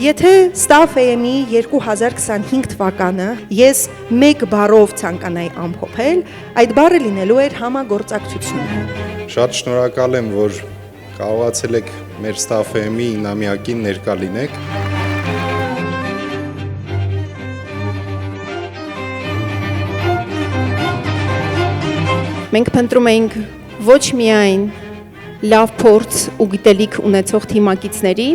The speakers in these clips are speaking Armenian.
Եթե Staff AM-ի 2025 թվականը ես մեկ բառով ցանկանայի ամփոփել, այդ բառը լինելու էր համագործակցություն։ Շատ շնորհակալ եմ, որ կարողացել եք մեր Staff AM-ի 9-ամյակին ներկա լինեք։ Մենք փնտրում էինք ոչ միայն լավ փորձ ու գիտելիք ունեցող թիմակիցների,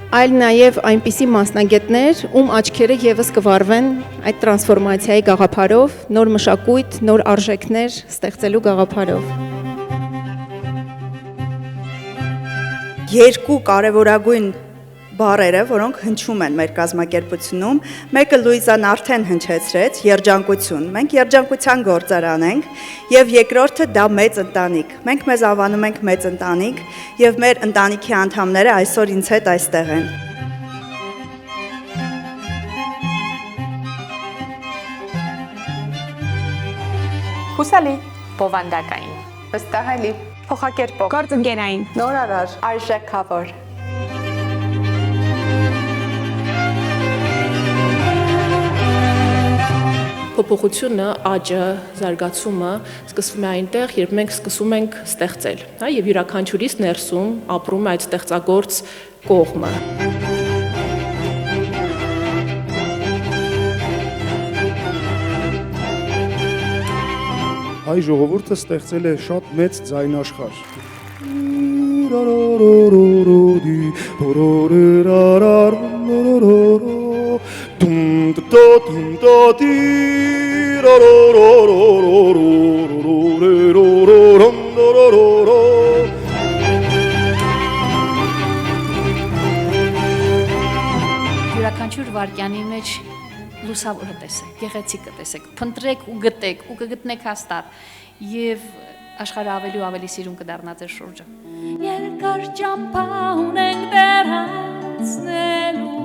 այլ նաև այնպիսի մասնագետներ, ում աչքերը եւս կվառվեն այդ տրանսֆորմացիայի գաղափարով, նոր մշակույթ, նոր արժեքներ ստեղծելու գաղափարով։ Երկու կարևորագույն բառերը, որոնք հնչում են մեր կազմակերպությունում, մեկը Լուիզան արդեն հնչեցրեց, երջանկություն։ Մենք երջանկության գործարան ենք, եւ երկրորդը դա մեծ ընտանիք։ Մենք մեզ անվանում ենք մեծ ընտանիք, եւ մեր ընտանիքի անդամները այսօր ինձ հետ այստեղ են։ Հուսալի, բովանդակային, վստահելի, փոխակերպող, գործընկերային, նորարար, արժեքավոր։ Փոփոխությունը, աճը, զարգացումը սկսվում է այնտեղ, երբ մենք սկսում ենք ստեղծել, հա, եւ յուրաքանչյուրիս ներսում ապրում է այդ ստեղծագործ կողմը։ Հայ ժողովուրդը ստեղծել է շատ մեծ ձայնաշխարհ։ Յուրաքանչյուր վարքյանի մեջ լուսավորը տեսեք, գեղեցիկը տեսեք, փնտրեք ու գտեք ու կգտնեք հաստատ եւ աշխարհը ավելի ու ավելի սիրուն կդառնա ձեր շուրջը։ Երկար ճամփա ունենք դեռ անցնելու